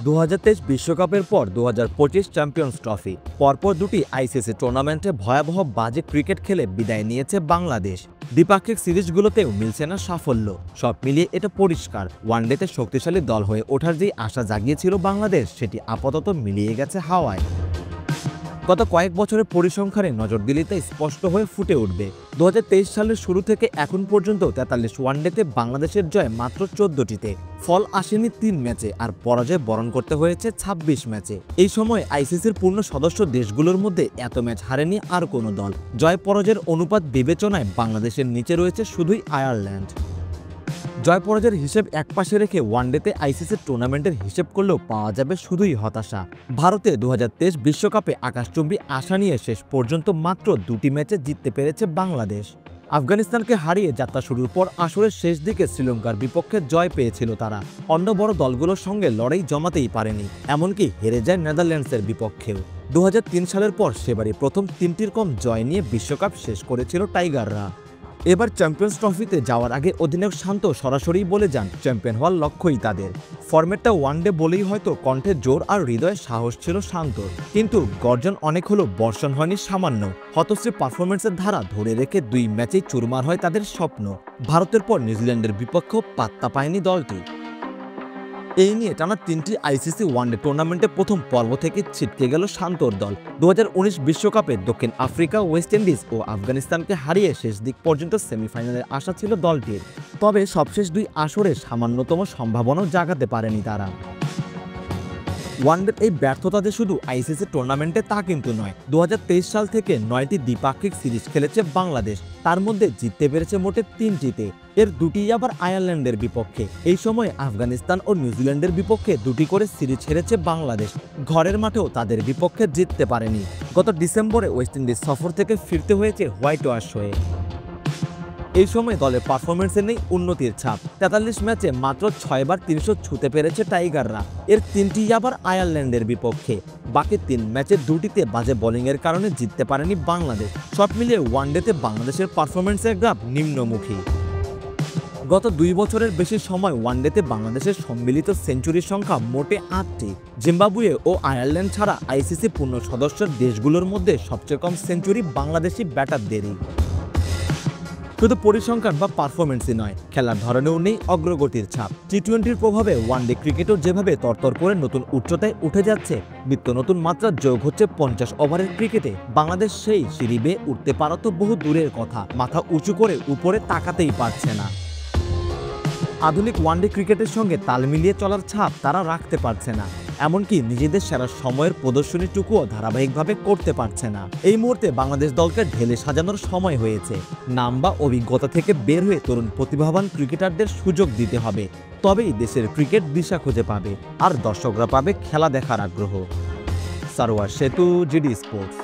2023 বিশ্বকাপের পর 2025 champions trophy পরপর দুটি আইসিসি টুর্নামেন্টে ভয়াবহ বাজে ক্রিকেট খেলে বিদায় নিয়েছে বাংলাদেশ। দ্বিপাক্ষিক সিরিজগুলোতেও মিলছে না সাফল্য। সব মিলিয়ে এটা পরিষ্কার, ওয়ানডেতে শক্তিশালী দল হয়ে ওঠার যেই আশা জাগিয়েছিল বাংলাদেশ, সেটি আপাতত মিলিয়ে গেছে হাওয়ায়। গত কয়েক বছরের পরিসংখ্যানে নজর দিলে তা স্পষ্ট হয়ে ফুটে উঠবে। 2023 সালের শুরু থেকে এখন পর্যন্ত 43 ওয়ানডেতে বাংলাদেশের জয় মাত্র 14টিতে। ফল আসেনি 3 ম্যাচে, আর পরাজয় বরণ করতে হয়েছে 26 ম্যাচে। এই সময় আইসিসির পূর্ণ সদস্য দেশগুলোর মধ্যে এত ম্যাচ হারেনি আর কোনো দল। জয় পরাজয়ের অনুপাত বিবেচনায় বাংলাদেশের নিচে রয়েছে শুধুই আয়ারল্যান্ড। জয় পরাজয়ের হিসেব একপাশে রেখে ওয়ানডেতে আইসিসির টুর্নামেন্টের হিসেব করলেও পাওয়া যাবে শুধুই হতাশা। ভারতে 2023 বিশ্বকাপে আকাশচুম্বী আশা নিয়ে শেষ পর্যন্ত মাত্র 2টি ম্যাচে জিততে পেরেছে বাংলাদেশ। আফগানিস্তানকে হারিয়ে যাত্রা শুরুর পর আসরের শেষ দিকে শ্রীলঙ্কার বিপক্ষে জয় পেয়েছিল তারা। অন্য বড় দলগুলোর সঙ্গে লড়াই জমাতেই পারেনি, এমনকি হেরে যায় নেদারল্যান্ডসের বিপক্ষেও। 2003 সালের পর সেবারই প্রথম 3টির কম জয় নিয়ে বিশ্বকাপ শেষ করেছিল টাইগাররা। এবার চ্যাম্পিয়ন্স ট্রফিতে যাওয়ার আগে অধিনায়ক শান্ত সরাসরি বলে যান চ্যাম্পিয়ন হওয়ার লক্ষ্যই তাদের। ফরম্যাটটা ওয়ানডে বলেই হয়তো কণ্ঠে জোর আর হৃদয়ে সাহস ছিল শান্তর, কিন্তু গর্জন অনেক হলো, বর্ষণ হয়নি সামান্য। হতশ্রী পারফরমেন্সের ধারা ধরে রেখে 2 ম্যাচেই চুরমার হয় তাদের স্বপ্ন। ভারতের পর নিউজিল্যান্ডের বিপক্ষেও পাত্তা পায়নি দলটি। এই নিয়ে টানা 3টি আইসিসি ওয়ানডে টুর্নামেন্টে প্রথম পর্ব থেকে ছিটকে গেল শান্তর দল। 2019 বিশ্বকাপে দক্ষিণ আফ্রিকা, ওয়েস্ট ইন্ডিজ ও আফগানিস্তানকে হারিয়ে শেষ দিক পর্যন্ত সেমিফাইনালের আশা ছিল দলটির। তবে সবশেষ 2 আসরে সামান্যতম সম্ভাবনাও জাগাতে পারেনি তারা। ওয়ানডের এই ব্যর্থতা যে শুধু আইসিসি টুর্নামেন্টে তা কিন্তু নয়। 2023 সাল থেকে 9টি দ্বিপাক্ষিক সিরিজ খেলেছে বাংলাদেশ, তার মধ্যে জিততে পেরেছে মোটে 3টিতে। এর 2টিই আবার আয়ারল্যান্ডের বিপক্ষে। এই সময় আফগানিস্তান ও নিউজিল্যান্ডের বিপক্ষে 2টি করে সিরিজ হেরেছে বাংলাদেশ। ঘরের মাঠেও তাদের বিপক্ষে জিততে পারেনি। গত ডিসেম্বরে ওয়েস্ট ইন্ডিজ সফর থেকে ফিরতে হয়েছে হোয়াইট ওয়াশ হয়ে। এই সময় দলের পারফরমেন্সে নেই উন্নতির ছাপ। 43 ম্যাচে মাত্র 6 বার 300 ছুঁতে পেরেছে টাইগাররা। এর 3টিই আবার আয়ারল্যান্ডের বিপক্ষে। বাকি 3 ম্যাচের 2টিতে বাজে বোলিংয়ের কারণে জিততে পারেনি বাংলাদেশ। সব মিলিয়ে ওয়ানডেতে বাংলাদেশের পারফরমেন্সের গ্রাফ নিম্নমুখী। গত 2 বছরের বেশি সময় ওয়ানডেতে বাংলাদেশের সম্মিলিত সেঞ্চুরির সংখ্যা মোটে 8টি। জিম্বাবুয়ে ও আয়ারল্যান্ড ছাড়া আইসিসি পূর্ণ সদস্যের দেশগুলোর মধ্যে সবচেয়ে কম সেঞ্চুরি বাংলাদেশি ব্যাটারদেরই। শুধু পরিসংখ্যান বা পারফরমেন্সই নয়, খেলার ধরনেও নেই অগ্রগতির ছাপ। টি-20-র প্রভাবে ওয়ানডে ক্রিকেটও যেভাবে তরতর করে নতুন উচ্চতায় উঠে যাচ্ছে, নিত্য নতুন মাত্রা যোগ হচ্ছে 50 ওভারের ক্রিকেটে। বাংলাদেশ সেই সিঁড়ি বেয়ে উঠতে পারা তো বহু দূরের কথা, মাথা উঁচু করে উপরে তাকাতেই পারছে না। আধুনিক ওয়ানডে ক্রিকেটের সঙ্গে তাল মিলিয়ে চলার ছাপ তারা রাখতে পারছে না, এমনকি নিজেদের সেরা সময়ের প্রদর্শনীটুকুও ধারাবাহিকভাবে করতে পারছে না। এই মুহূর্তে বাংলাদেশ দলকে ঢেলে সাজানোর সময় হয়েছে। নাম বা অভিজ্ঞতা থেকে বের হয়ে তরুণ প্রতিভাবান ক্রিকেটারদের সুযোগ দিতে হবে, তবেই দেশের ক্রিকেট দিশা খুঁজে পাবে, আর দর্শকরা পাবে খেলা দেখার আগ্রহ। সারোয়ার সেতু, জিডি স্পোর্টস।